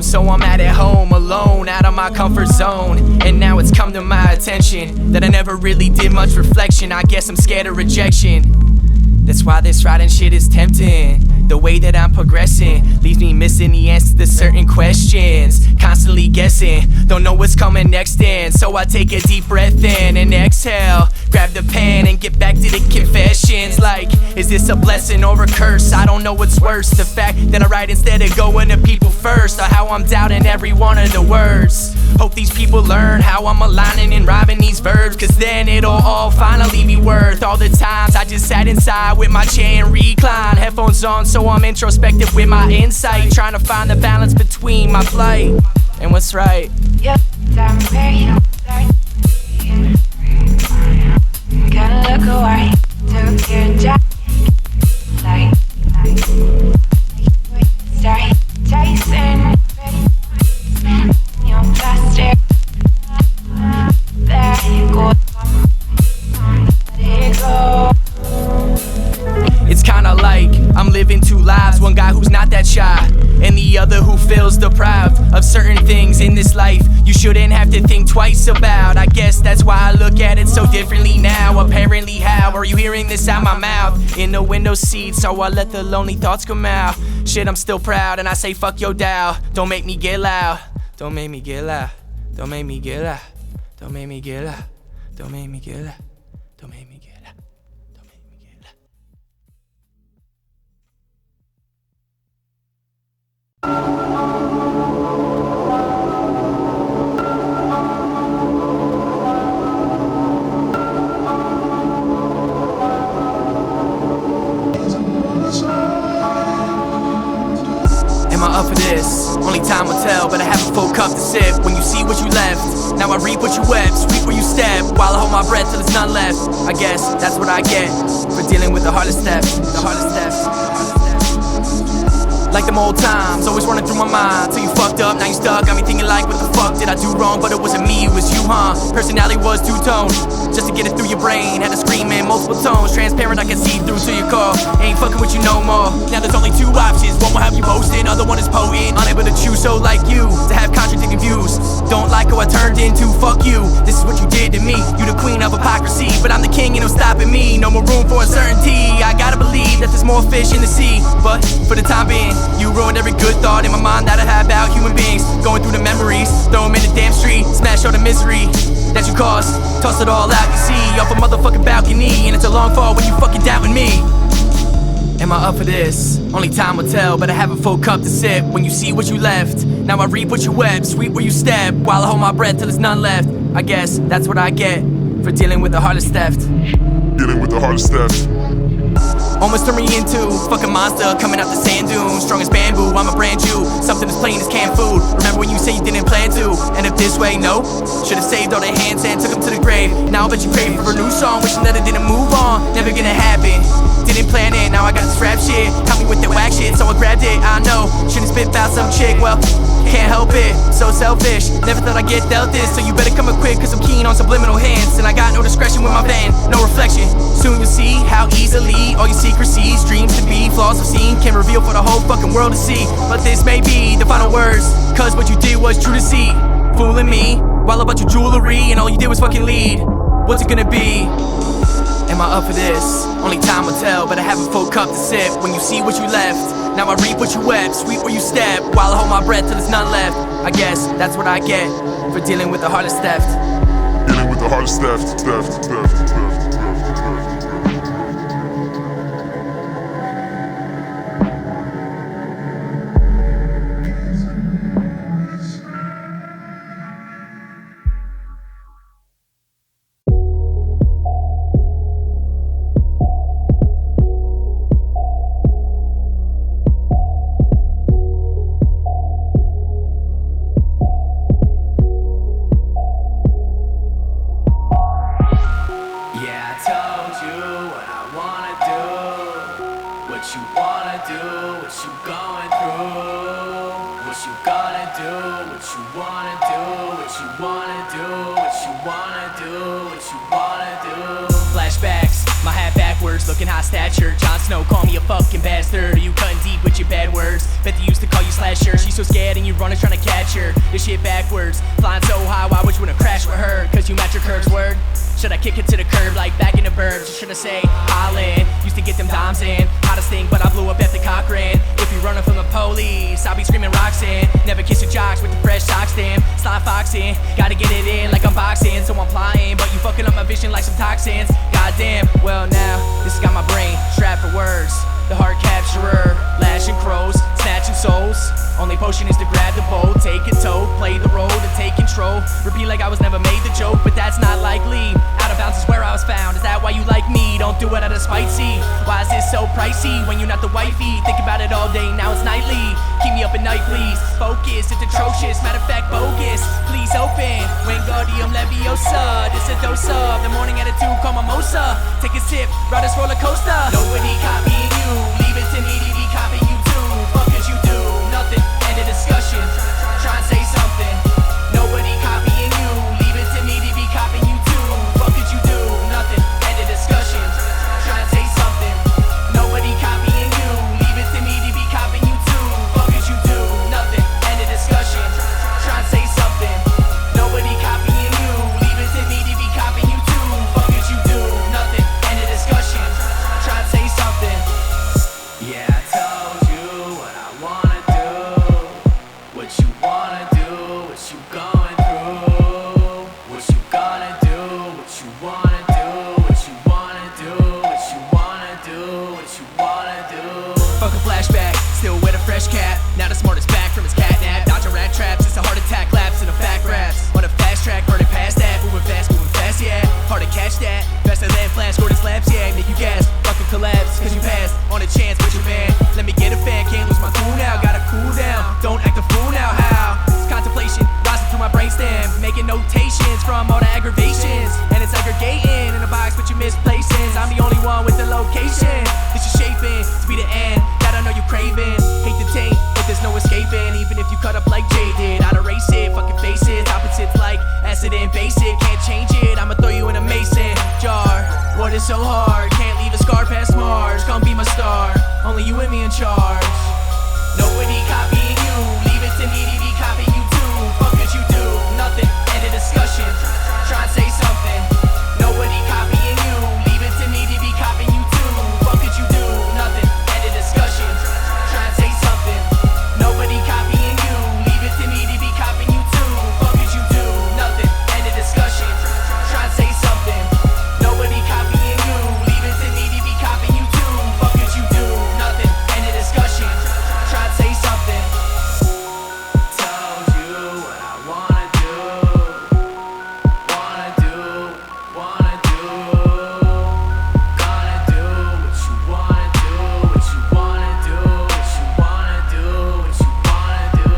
so I'm at home alone, out of my comfort zone. And now it's come to my attention that I never really did much reflection. I guess I'm scared of rejection. That's why this riding shit is tempting. The way that I'm progressing leaves me missing the answers to certain questions. Constantly guessing, don't know what's coming next in. So I take a deep breath in and exhale, grab the pen and get back to the confessions. Like, is this a blessing or a curse? I don't know what's worse, the fact that I write instead of going to people first, or how I'm doubting every one of the words. Hope these people learn how I'm aligning and rhyming these verbs, cause then it'll all finally be worth all the times I just sat inside with my chair and recline, headphones on so I'm introspective with my insight, trying to find the balance between my flight and what's right. Yep, I'm very gotta look away, took your job. Like, start chasing your plastic. There you go. Let it go. It's kinda like I'm living two lives, one guy who's not that shy, and the other who feels deprived of certain things in this life you shouldn't have to think twice about. I guess that's why I look at it so differently now. Apparently, how are you hearing this out my mouth? In the window seat, so I let the lonely thoughts come out. Shit, I'm still proud, and I say fuck your doubt. Don't make me get loud. Don't make me get loud. Don't make me get loud. Don't make me get loud. Don't make me get loud. Don't make me get loud. Am I up for this? Only time will tell, but I have a full cup to sip. When you see what you left, now I reap what you wept, sweep where you step, while I hold my breath till there's none left. I guess that's what I get for dealing with the hardest steps. The hardest steps. Like them old times, always running through my mind. Till you fucked up, now you stuck. Got me thinking like, what the fuck did I do wrong? But it wasn't me, it was you, huh? Personality was two-tone, just to get it through your brain. Had to scream in multiple tones, transparent, I can see through to your call. Ain't fucking with you no more. Now there's only two options, one will have you posting, other one is potent. Unable to choose, so like you, to have contradicting views. Don't like who I turned into, fuck you. This is what you did to me, you the queen of hypocrisy. But I'm the king and no stopping me, no more room for uncertainty. I gotta believe that there's more fish in the sea, but for the time being, you ruined every good thought in my mind that I had about human beings. Going through the memories, throw them in the damn street, smash all the misery that you caused, toss it all out, you see, off a motherfucking balcony. And it's a long fall when you fucking doubting me. Am I up for this? Only time will tell, but I have a full cup to sip. When you see what you left, now I reap what you wept, sweep where you step, while I hold my breath till there's none left. I guess that's what I get for dealing with the hardest theft. Dealing with the hardest theft. Almost turned me into fucking monster coming out the sand dunes, strong as bamboo. I'm a brand new, something as plain as canned food. Remember when you said you didn't plan to end up this way? No, should've saved all the hands and took them to the grave. Now I bet you pray for a new song, wishing that it didn't move on. Never gonna happen, didn't plan it. Now I got this rap shit, help me with the whack shit, so I grabbed it. I know, shouldn't spit about some chick, well, can't help it, so selfish. Never thought I'd get dealt this, so you better come up quick, cause I'm keen on subliminal hints. And I got no discretion with my pen, no reflection. Soon you'll see how easily all your secrecies, dreams to be, flaws I've seen, can reveal for the whole fucking world to see. But this may be the final words, cause what you did was true to see. Fooling me, while about your jewelry, and all you did was fucking lead. What's it gonna be? Am I up for this? Only time will tell, but I have a full cup to sip. When you see what you left, now I reap what you wept, sweep where you step, while I hold my breath till there's none left. I guess that's what I get for dealing with the hardest theft. Dealing with the hardest theft. What you wanna do, what you going through, what you gonna do, what you wanna do, what you wanna do, what you wanna do, what you wanna do. Flashbacks, my hat backward. backwards, looking high stature. Jon Snow, call me a fucking bastard. Are you cutting deep with your bad words? Bet they used to call you Slasher. She's so scared and you running trying to catch her. This shit backwards, flying so high, why would you wanna crash with her? Cause you match your curves, word? Should I kick it to the curb like back in the burbs? Or should I say Holland? Used to get them dimes in, hottest thing, but I blew up at the Cochrane. If you running from the police, I'll be screaming Roxanne. Never kiss your jocks with the fresh socks, damn. Slide foxing, gotta get it in like I'm boxing. So I'm flying, but you fucking up my vision like some toxins. Goddamn, well now, this has got my brain strapped for words. The heart capturer, lashing crows, snatching souls. Only potion is to grab the bowl, take a toe, play the role and take control. Repeat like I was never made the joke, but that's not likely. Out of bounds is where I was found. Is that why you like me? Don't do it out of spite, see? Why is this so pricey when you're not the wifey? Think about it all day, now it's nightly. Keep me up at night, please. Focus, it's atrocious, matter of fact, bogus. Please open, Wingardium Leviosa. This a dose of the morning at a 2, call mimosa. Take a sip, ride this roller coaster. Nobody copying you, leave it to me to be copying you too. Fuck as you do, nothing, end of discussion. Try and say something, nobody copying you, leave it to me to be copying you too. Fuck as you do, nothing, end of discussion. Try and say something, nobody copying you, leave it to me to be copying you too. Fuck as you do, nothing, end of discussion. Try and say something, nobody copying you, leave it to me to be copying you too. Fuck as you do, nothing, end of discussion. Try and say something. Yeah, I told you what I wanna do, what you wanna do, what you going through, what you gonna do, what you wanna do, what you wanna do, what you wanna do, what you wanna do. Fuck a flashback, still with a fresh cap. Now the smartest back from his catnap. Dodging rat traps, it's a heart attack, lapse in a fact raps. On a fast track, burning past that, moving fast, yeah. Hard to catch that, faster than Flash, Gordon slaps, yeah. Make you gas, fucking collapse, cause you passed on a chance with your man. Let me get a fan, can't lose my cool now, gotta cool down. Don't act a fool now, how? It's contemplation, rising through my brainstem, making notations from all the aggravations. And it's segregating in a box, but you misplacing. I'm the only one with the location. This is shaping to be the end that I know you're craving. Hate the taint, but there's no escaping. Even if you cut up like Jay did, I'd erase it, fucking face it. Opposites like acid and basic, can't change it. I'ma throw you in a mason jar. What is so hard? Can't leave a scar past Mars. Come be my star, only you and me in charge. Nobody copying you, leave it to me to be copying you too. Fuck as you do, nothing, end of discussion. Try and say something, nobody copying you, leave it to me to be copying you too. Fuck as you do, nothing, end of discussion. Try and say something, nobody copying you, leave it to me to be copying you too. Fuck as you do, nothing, end of discussion. Try and say something, nobody copying you, leave it to me to be copying you too. Fuck as you do, nothing, end of discussion. Try and say something. Told you what I wanna do, wanna do, wanna do. Gonna do what you wanna do, what you wanna do, what you wanna do, what you wanna do.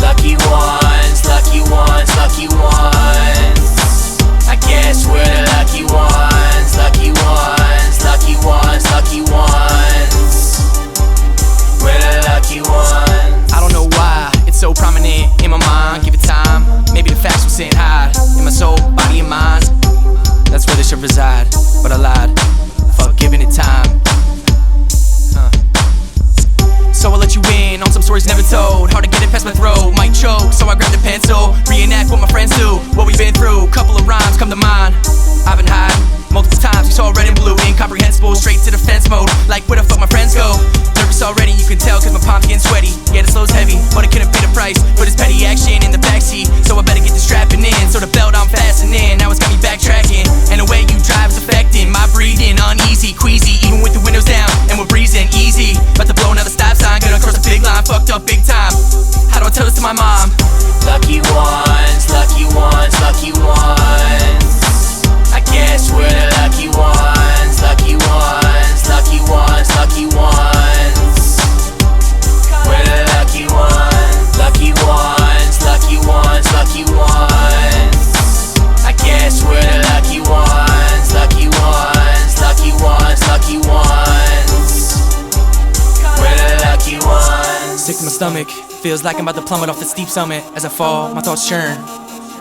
Lucky ones, lucky ones, lucky ones. I guess we're the lucky ones, lucky ones, lucky ones, lucky ones. We're the lucky ones. I don't know why it's so prominent in my mind. Give it time, maybe the facts will sit high in my soul, body, and mind. That's where they should reside, but I lied. Fuck giving it time. So I'll let you in on some stories never told. Hard to get it past my throat, might choke. So I grabbed a pencil, reenact what my friends do, what we've been through. Couple of rhymes come to mind. I've been high multiple times. We saw red and blue, incomprehensible. Straight to defense mode, like where the fuck my friends go. Nervous already, you can tell cause my palms getting sweaty. Yeah, the slow's heavy, but I couldn't pay the price for this petty action in the backseat. So I better get the strapping in, so the belt I'm fastening. Now it's got me backtracking, and the way you drive is affecting my breathing. Uneasy, queasy, even with the windows down, and we're breezing easy. About to blow another stop sign, gonna cross the big line, fucked up big time. How do I tell this to my mom? Lucky ones, lucky my stomach. Feels like I'm about to plummet off the steep summit. As I fall, my thoughts churn,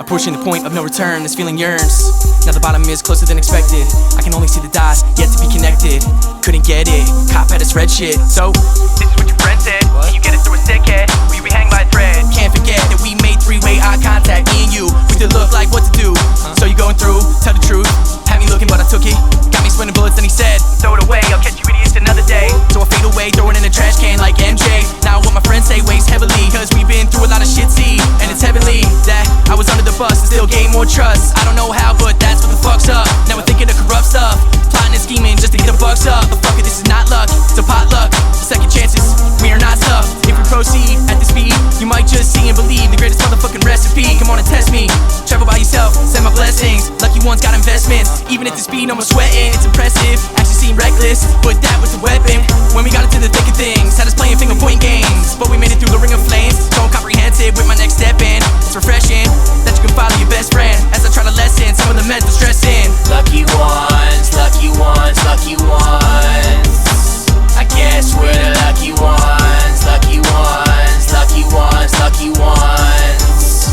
approaching the point of no return. This feeling yearns. Now the bottom is closer than expected. I can only see the dots, yet to be connected. Couldn't get it, cop at his red shit. So, this is what your friend said. Can you get it through a stick head? Will you be hanged by a thread? Can't forget that we made three-way eye contact, me and you. We did look like what to do. So you going through, tell the truth. Had me looking but I took it. Got me spinning bullets, then he said, throw it away, I'll catch you idiots another day. So I fade away, throw it in the trash can like MJ. Now what my friends say weighs heavily, cause we've been through a lot of shit, see. And it's heavenly that I was under the bus and still gained more trust. I don't know how, but that's what the fuck's up. Now we're thinking of corrupt stuff, plotting and scheming just to get the bucks up. But fuck it, this is not luck, it's a potluck. Second chances, we are not tough. If we proceed at the speed, you might just see and believe the greatest motherfucking recipe. Come on and test me, travel by yourself, send my blessings. Lucky ones got investments, even at the speed, no more sweating. It's impressive, actually seem reckless, but that was the weapon. When we got into the thick of things, had us playing finger point games, but we made it through the ring of flames. So I'm comprehensive with my next step in. It's refreshing that you can follow your best friend as I try to lessen some of the mental stressing. Lucky ones, lucky ones, lucky ones. I guess we're the lucky ones, lucky ones, lucky ones, lucky ones.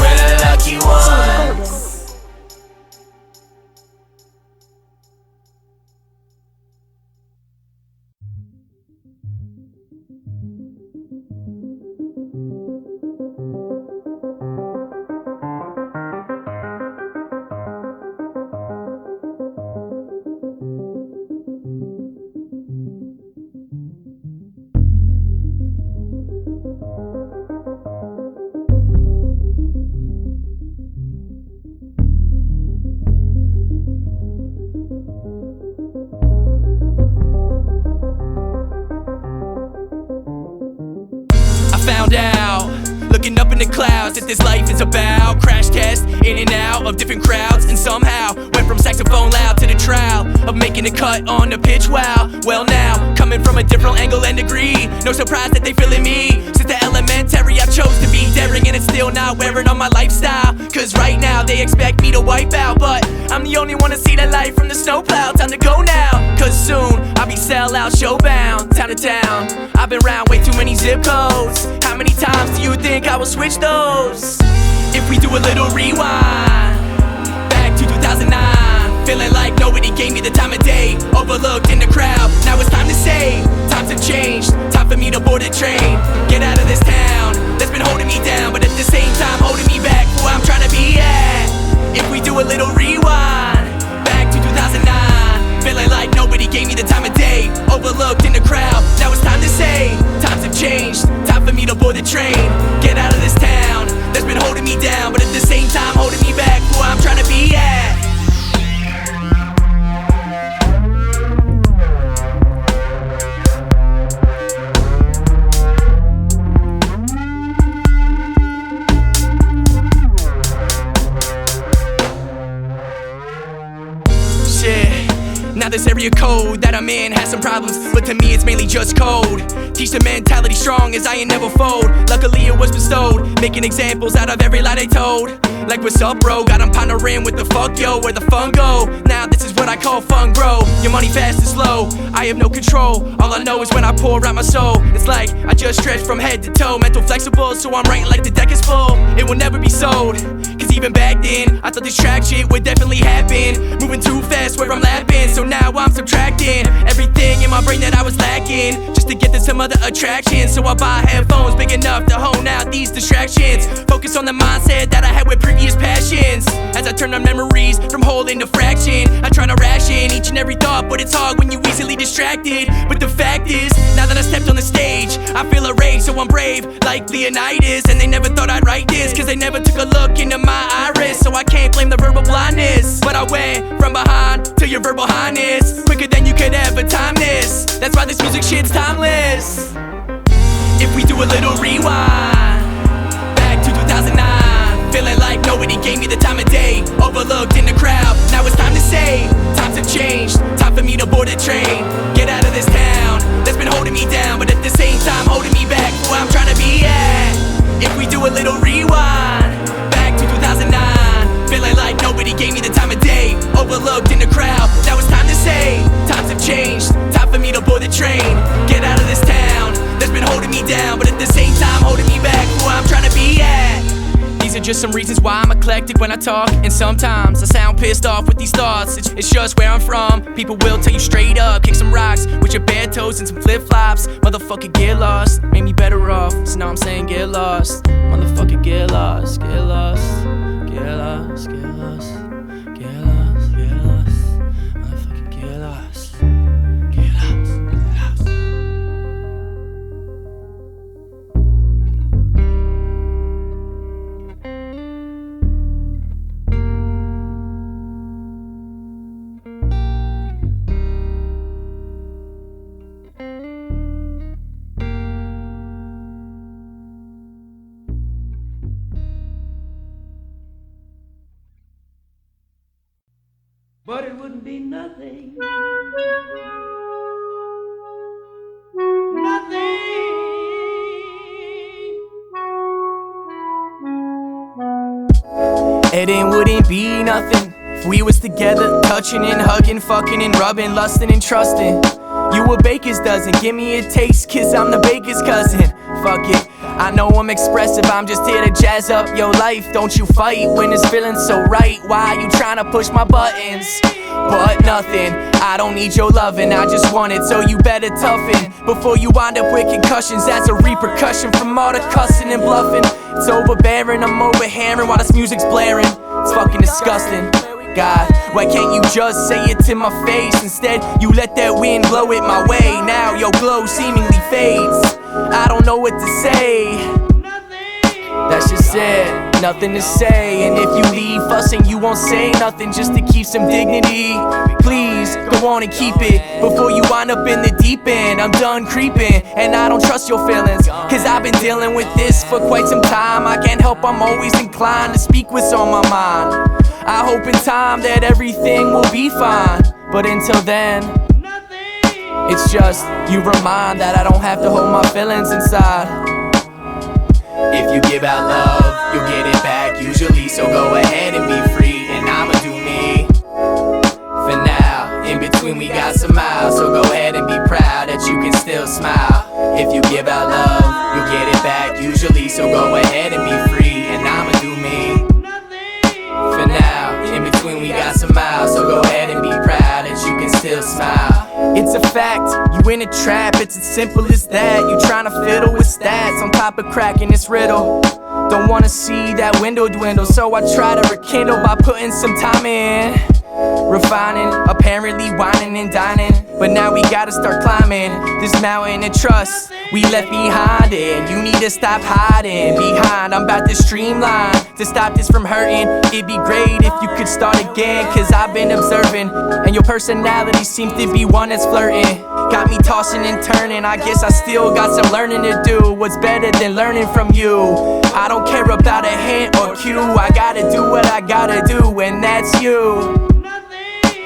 We're the lucky ones. Found out, looking up in the clouds, that this life is about crash test, in and out of different crowds, and somehow went from saxophone loud to the trial of making a cut on the pitch. Wow, well now, coming from a different angle and degree, no surprise that they feeling me. Since the elementary I chose to be daring, and it's still not wearing on my lifestyle. Cause right now they expect me to wipe out, but I'm the only one to see the light from the snowplow. Time to go now, cause soon I'll be sell-out, showbound, town to town. I've been around way too many zip codes. How many times do you think I will switch those? If we do a little rewind, back to 2009, feeling like nobody gave me the time of day, overlooked in the crowd. Now it's time to say, times have changed, time for me to board a train, get out of this town that's been holding me down, but at the same time holding me back for where I'm trying to be at. If we do a little rewind, back to 2009, feeling like nobody gave me the time of day, overlooked in the crowd. Now it's time to say, times have changed, time for me to board the train, get out of this town that's been holding me down, but at the same time holding me back for where I'm trying to be at. Now this area code that I'm in has some problems, but to me it's mainly just code. Teach the mentality strong as I ain't never fold. Luckily it was bestowed, making examples out of every lie they told. Like what's up bro, got 'em pondering with the fuck yo, where the fun go. Now this is what I call fun grow. Your money fast and slow, I have no control. All I know is when I pour out my soul, it's like I just stretch from head to toe. Mental flexible, so I'm writing like the deck is full. It will never be sold, cause even back then I thought this track shit would definitely happen. Moving too fast where I'm lapping, so now I'm subtracting everything in my brain that I was lacking, just to get to some other attraction. So I buy headphones big enough to hone out these distractions, focus on the mindset that I had with previous passions. As I turn on memories from whole into fraction, I try to ration each and every thought, but it's hard when you easily distracted. But the fact is, now that I stepped on the stage, I feel a rage, so I'm brave like Leonidas. And they never thought I'd write this, cause they never took a look into my iris. So I can't blame the verbal blindness, but I went from behind to your verbal highness, quicker than you could ever time this. That's why this music shit's timeless. If we do a little rewind, back to 2009, feeling like nobody gave me the time of day, overlooked in the crowd. Now it's time to say, times have changed, time for me to board a train, get out of this town that's been holding me down, but at the same time holding me back for where I'm trying to be at. If we do a little rewind, back to 2009, feeling like nobody gave me the time of day, overlooked in the crowd. Now it's time to say, times have changed, time for me to board the train, get out of this town that's been holding me down, but at the same time holding me back from where I'm trying to be at. These are just some reasons why I'm eclectic when I talk, and sometimes I sound pissed off with these thoughts. It's just where I'm from. People will tell you straight up, kick some rocks with your bare toes and some flip-flops. Motherfucker, get lost, made me better off. So now I'm saying get lost. Motherfucker, get lost, get lost, get lost, get lost, get lost, get lost. Motherfucker, get lost, get lost, get lost. But it wouldn't be nothing. Nothing. It wouldn't be nothing if we was together, touching and hugging, fucking and rubbing, lusting and trusting. You a baker's dozen, give me a taste, cause I'm the baker's cousin. Fuck it, I know I'm expressive, I'm just here to jazz up your life. Don't you fight when it's feeling so right. Why you tryna push my buttons? But nothing, I don't need your loving, I just want it, so you better toughen before you wind up with concussions. That's a repercussion from all the cussing and bluffing. It's overbearing, I'm overhearing while this music's blaring. It's fucking disgusting. God, why can't you just say it to my face? Instead, you let that wind blow it my way. Now your glow seemingly fades. I don't know what to say. That's just it, nothing to say. And if you leave fussing, you won't say nothing just to keep some dignity. Please, go on and keep it before you wind up in the deep end. I'm done creeping, and I don't trust your feelings, cause I've been dealing with this for quite some time. I can't help, I'm always inclined to speak what's on my mind. I hope in time that everything will be fine, but until then, it's just you remind that I don't have to hold my feelings inside. If you give out love, you'll get it back usually, so go ahead and be free, and I'ma do me. For now, in between we got some miles, so go ahead and be proud that you can still smile. If you give out love, you'll get it back usually, so go ahead and be free, and I'ma do me. For now, in between we got some miles, so go ahead and be proud that you can still smile. It's a fact, you in a trap, it's as simple as that. You tryna fiddle with stats on top of cracking this riddle. Don't wanna see that window dwindle, so I try to rekindle by putting some time in. Refining, apparently whining and dining, but now we gotta start climbing this mountain of trust we left behind it. And you need to stop hiding behind. I'm about to streamline to stop this from hurting. It'd be great if you could start again, cause I've been observing, and your personality seems to be one that's flirting. Got me tossing and turning, I guess I still got some learning to do. What's better than learning from you? I don't care about a hint or cue, I gotta do what I gotta do, and that's you.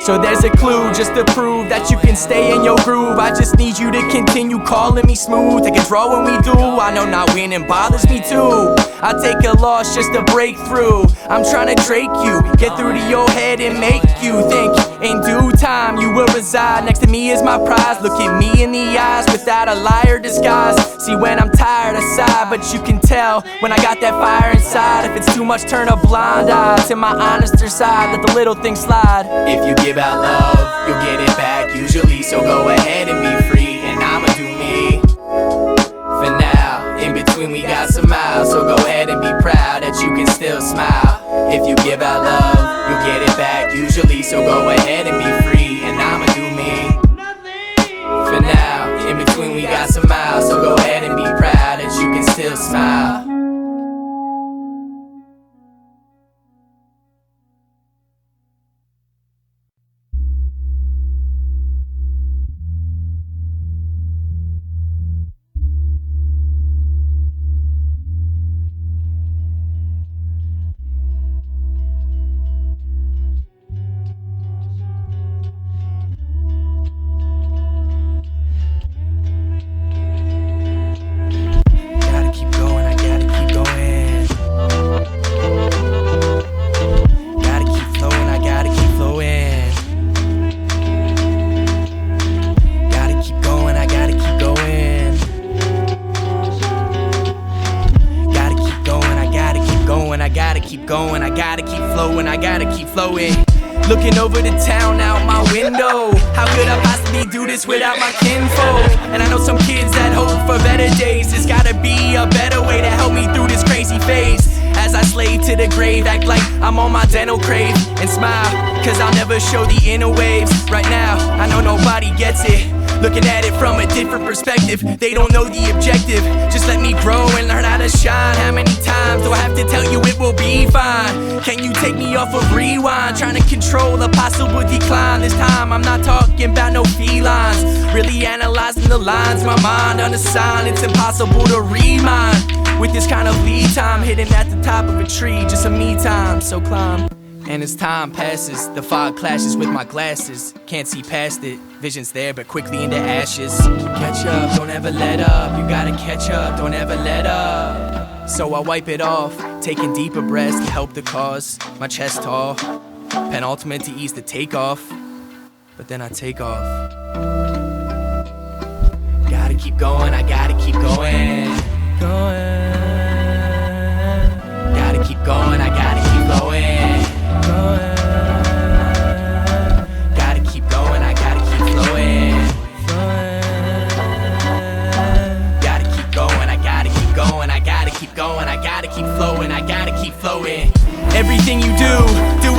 So there's a clue just to prove that you can stay in your groove. I just need you to continue calling me smooth. Take control when we do. I know not winning bothers me too. I take a loss just to break through. I'm trying to drake you, get through to your head and make you think. In due time you will reside next to me is my prize. Look at me in the eyes without a liar disguise. See, when I'm tired I sigh, but you can tell when I got that fire inside. If it's too much, turn a blind eye to my honester side. Let the little things slide. If you give out love, you'll get it back usually, so go ahead and be free, and I'ma do me. For now, in between we got some miles, so go ahead and be proud that you can still smile. If you give out love, you'll get it back usually, so go ahead and be free, and I'ma do me. For now, in between we got some miles, so go ahead and be proud that you can still smile. Gotta keep going. flowing. Looking over the town out my window. How could I possibly do this without my kinfolk? And I know some kids that hope for better days. There's gotta be a better way to help me through this crazy phase. As I slave to the grave, act like I'm on my dental crave. And smile, cause I'll never show the inner waves. Right now, I know nobody gets it. Looking at it from a different perspective. They don't know the objective. Just let me grow and learn how to shine. How many times do I have to tell you it will be fine? Can you take me off of rewind? Trying to control a possible decline. This time I'm not talking about no felines. Really analyzing the lines. My mind unassigned, it's impossible to read mine. With this kind of lead time, hidden at the top of a tree. Just a me time, so climb. And as time passes, the fog clashes with my glasses. Can't see past it, vision's there but quickly into ashes. Catch up, don't ever let up. You gotta catch up, don't ever let up. So I wipe it off, taking deeper breaths to help the cause. My chest tall, penultimate to ease the takeoff. But then I take off. Gotta keep going, I gotta keep going. Gotta keep going, I gotta keep going. Gotta keep going, I gotta keep flowing. Gotta keep going, I gotta keep going. I gotta keep going, I gotta keep flowing. I gotta keep flowing. Everything you do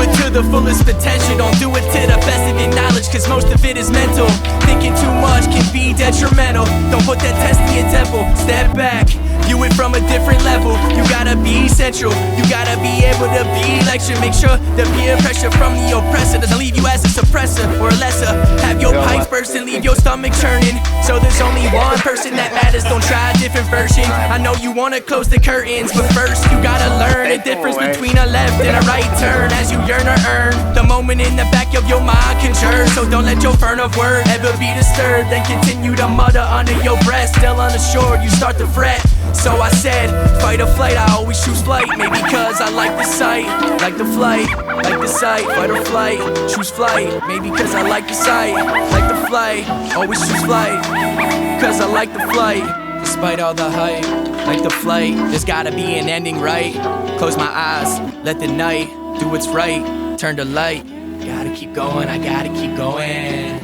it to the fullest potential. Don't do it to the best of your knowledge, cause most of it is mental. Thinking too much can be detrimental. Don't put that test in your temple. Step back, view it from a different level. You gotta be central, you gotta be able to be lecture. Make sure the peer pressure from the oppressor doesn't leave you as a suppressor or a lesser. Have your pipes burst and leave your stomach churning. So there's only one person that matters, don't try a different version. I know you wanna close the curtains, but first you gotta learn the difference between a left and a right turn. As you yearn to earn, the moment in the back of your mind conjures. So don't let your fern of word ever be disturbed. Then continue to mutter under your breath. Still unassured, you start to fret. So I said, fight or flight, I always choose flight. Maybe cause I like the sight, like the flight, like the sight. Fight or flight, choose flight. Maybe cause I like the sight, like the flight. Always choose flight, cause I like the flight. Despite all the hype, like the flight, there's gotta be an ending, right? Close my eyes, let the night do what's right. Turn the light, gotta keep going, I gotta keep going.